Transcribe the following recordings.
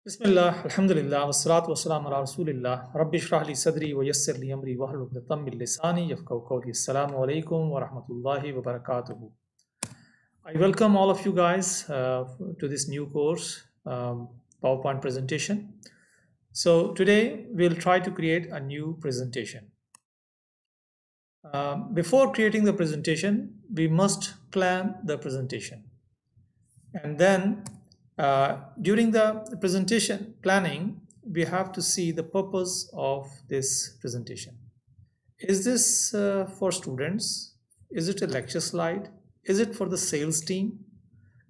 Bismillah, Alhamdulillah, wassalatu wassalamu ala Rasulillah, Rabbi shrah li sadri wa yassir li amri wa hlul uqdatam min lisani yafqahu qawli. Assalamu alaikum wa rahmatullahi wa barakatuhu. I welcome all of you guys to this new course, PowerPoint presentation. So today we'll try to create a new presentation. Before creating the presentation, we must plan the presentation. And then during the presentation planning, we have to see the purpose of this presentation. Is this for students? Is it a lecture slide? Is it for the sales team?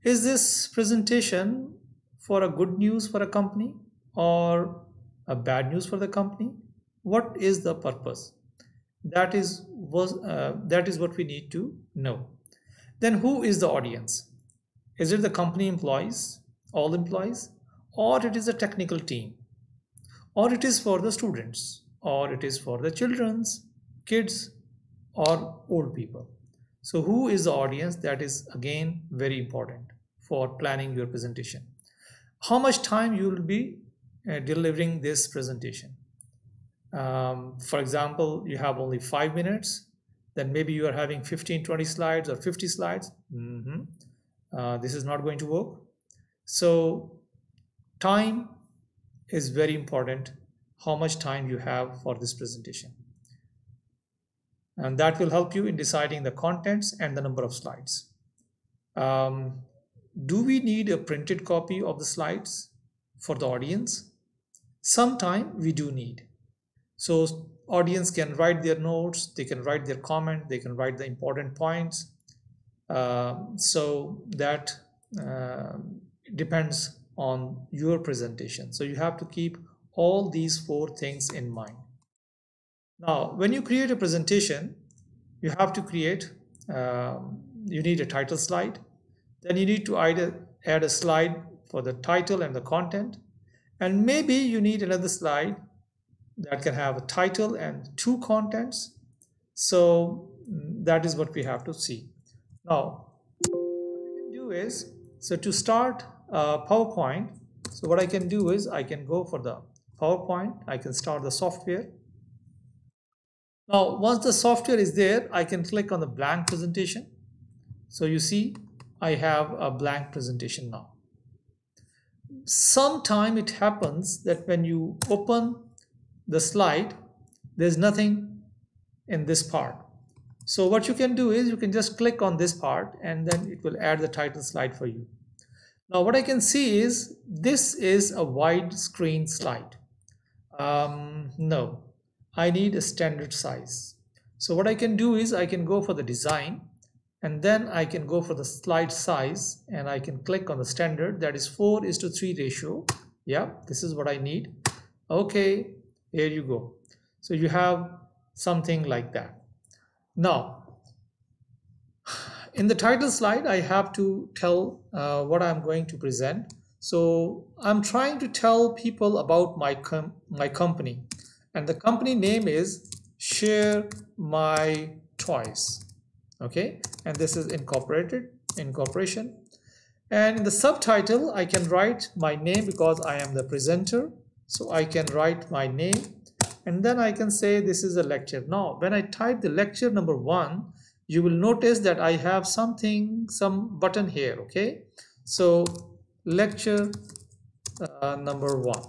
Is this presentation for a good news for a company or a bad news for the company? What is the purpose? That is what we need to know. Then who is the audience? Is it the company employees, all employees, or it is a technical team, or it is for the students, or it is for the children's, kids, or old people? So who is the audience? That is again very important for planning your presentation. How much time you will be delivering this presentation? For example, you have only 5 minutes, then maybe you are having 15-20 slides or 50 slides. This is not going to work. So time is very important, how much time you have for this presentation, and that will help you in deciding the contents and the number of slides. Do we need a printed copy of the slides for the audience? Sometime we do need. So audience can write their notes, they can write their comment, they can write the important points. So that depends on your presentation. So you have to keep all these four things in mind. Now, when you create a presentation, you have to create, you need a title slide. Then you need to either add a slide for the title and the content. And maybe you need another slide that can have a title and two contents. So that is what we have to see. Now, what we can do is, so to start PowerPoint, so what I can do is I can go for the PowerPoint, I can start the software. Now, once the software is there, I can click on the blank presentation. So you see, I have a blank presentation now. Sometime it happens that when you open the slide, there's nothing in this part. So what you can do is you can just click on this part and then it will add the title slide for you. Now what I can see is this is a wide screen slide. No, I need a standard size. So what I can do is I can go for the design and then I can go for the slide size and I can click on the standard, that is 4:3 ratio. Yeah, this is what I need. Okay, here you go. So you have something like that. Now, in the title slide, I have to tell what I'm going to present. So I'm trying to tell people about my company, and the company name is Share My Toys. Okay, and this is incorporation. And in the subtitle, I can write my name because I am the presenter. So I can write my name and then I can say this is a lecture. Now, when I type the lecture number 1, you will notice that I have some button here. Okay, so lecture number 1.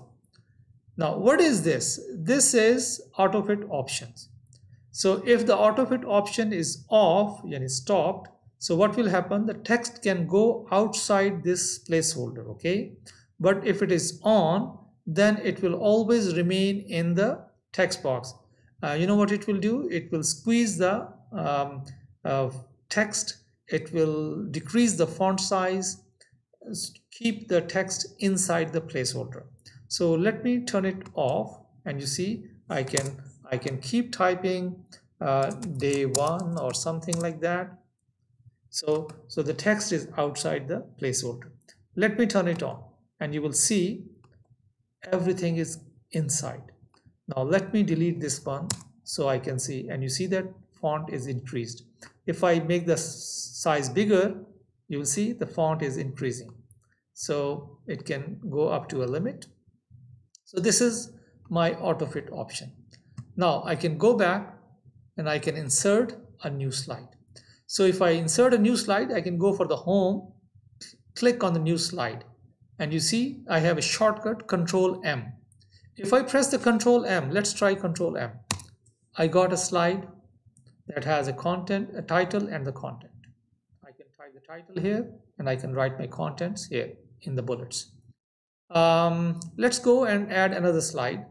Now, what is this? This is autofit options. So if the autofit option is off, yani stopped, so what will happen? The text can go outside this placeholder, okay? But if it is on, then it will always remain in the text box. You know what it will do? It will squeeze the text. It will decrease the font size, keep the text inside the placeholder. So let me turn it off and you see I can keep typing day 1 or something like that. So the text is outside the placeholder. Let me turn it on and you will see everything is inside. Now let me delete this one so I can see, and you see that font is increased. If I make the size bigger, you will see the font is increasing. so it can go up to a limit. So this is my auto fit option. Now I can go back and I can insert a new slide. So if I insert a new slide, I can go for the home, click on the new slide, and you see I have a shortcut Control M. If I press the Control M, let's try Control M. I got a slide that has a content, a title, and the content. I can type the title here and I can write my contents here in the bullets. Let's go and add another slide.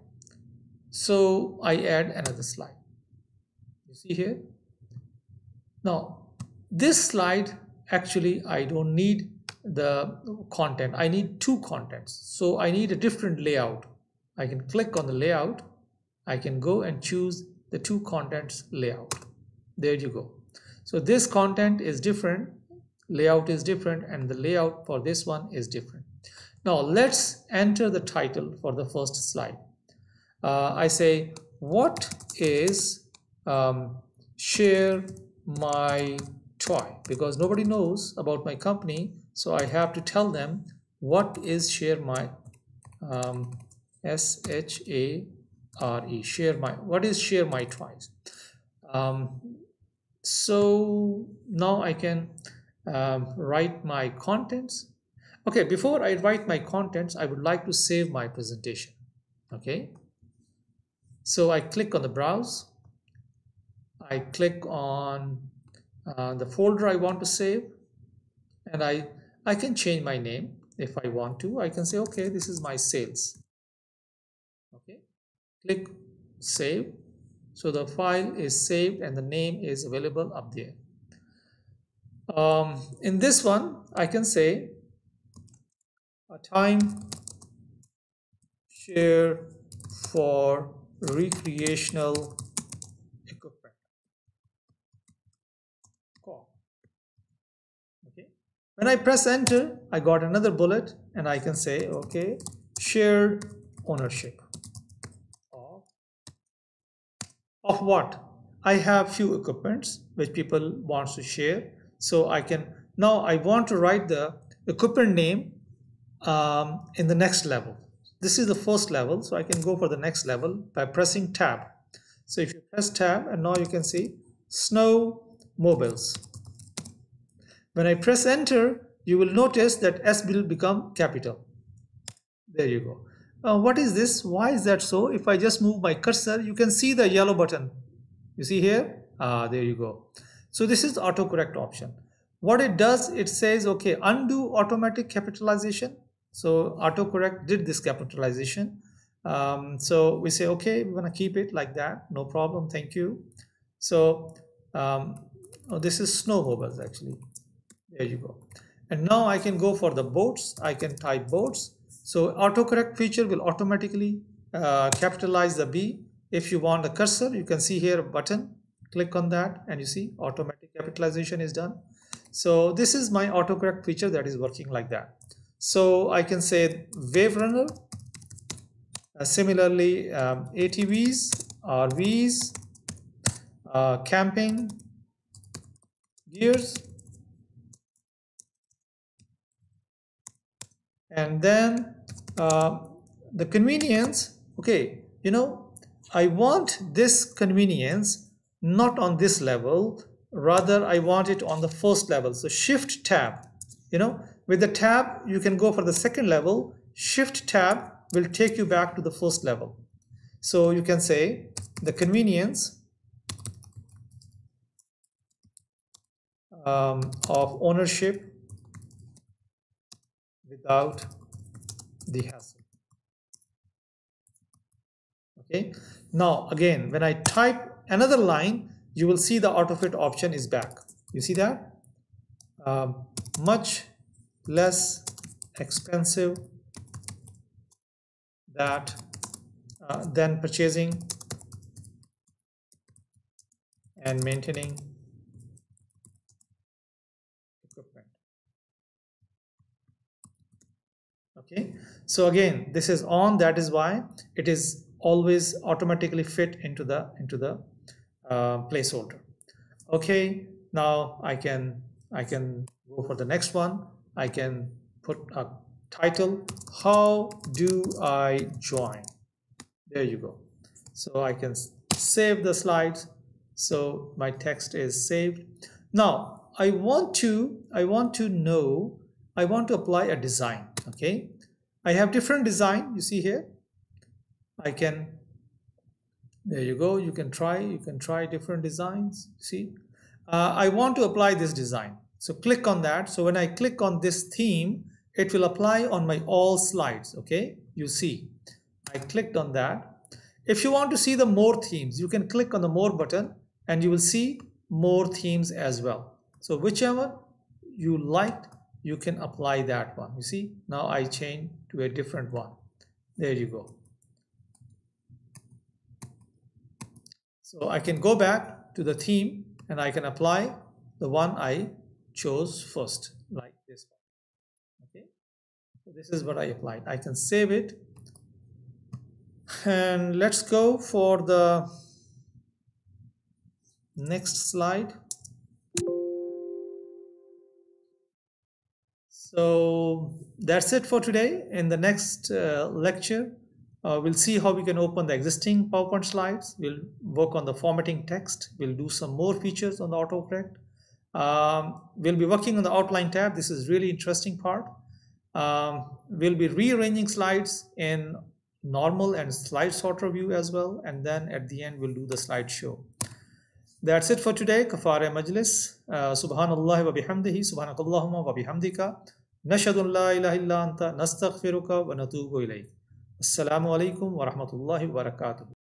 So I add another slide. You see here? Now, this slide, actually, I don't need the content. I need two contents. So I need a different layout. I can click on the layout. I can go and choose the two contents layout. There you go. So this content is different, layout is different, and the layout for this one is different. Now let's enter the title for the first slide. I say, what is share my toy? Because nobody knows about my company, so I have to tell them what is share my, S-H-A-R-E, share my, what is share my toys? So now I can write my contents. Okay, before I write my contents, I would like to save my presentation. Okay, so I click on the browse. I click on the folder I want to save, and I can change my name if I want to. I can say, okay, this is my sales. Okay, click save. So the file is saved and the name is available up there. In this one, I can say a time share for recreational equipment. Okay. When I press enter, I got another bullet and I can say, okay, shared ownership. Of what? I have few equipments which people want to share. So I can, now I want to write the equipment name in the next level. This is the first level, so I can go for the next level by pressing tab. So if you press tab, and now you can see snow mobiles. When I press enter, you will notice that S will become capital. There you go. What is this? Why is that so? If I just move my cursor, you can see the yellow button. You see here? There you go. So this is the autocorrect option. What it does, it says, okay, undo automatic capitalization. So autocorrect did this capitalization. So we say, okay, we're gonna keep it like that. No problem, thank you. So oh, this is snowmobiles actually. There you go. And now I can go for the boats. I can type boats. So autocorrect feature will automatically capitalize the B. If you want the cursor, you can see here a button. Click on that and you see automatic capitalization is done. So this is my autocorrect feature that is working like that. So I can say wave runner. Similarly, ATVs, RVs, camping gears. And then the convenience, okay, you know, I want this convenience not on this level, rather I want it on the first level. So shift tab, you know, with the tab you can go for the second level. Shift tab will take you back to the first level. So you can say the convenience of ownership without the hassle. Okay, now again, when I type another line, you will see the autofit option is back. You see that? Much less expensive than purchasing and maintaining equipment. Okay, so again, this is on, that is why it is always automatically fit into the placeholder. Okay, now I can go for the next one. I can put a title, how do I join? There you go. So I can save the slides. So my text is saved. Now I want to apply a design. Okay. I have different design. You see here. I can, there you go. You can try different designs. See, I want to apply this design. So click on that. So when I click on this theme, it will apply on my all slides. Okay. You see, I clicked on that. If you want to see the more themes, you can click on the more button and you will see more themes as well. So whichever you liked, you can apply that one. You see, now I change to a different one. There you go. So I can go back to the theme and I can apply the one I chose first, like this one. Okay. So this is what I applied. I can save it. And let's go for the next slide. So that's it for today. In the next lecture, we'll see how we can open the existing PowerPoint slides. We'll work on the formatting text. We'll do some more features on the autocorrect. We'll be working on the outline tab. This is really interesting part. We'll be rearranging slides in normal and slide sorter view as well. And then at the end, we'll do the slideshow. That's it for today. Kafare Majlis. Subhanallah wa bihamdihi. Subhanakallahumma wa bihamdika. Nashhadu la ilaha illa anta nastaghfiruka wa natubu ilayk. Assalamu alaikum wa rahmatullahi wa barakatuh.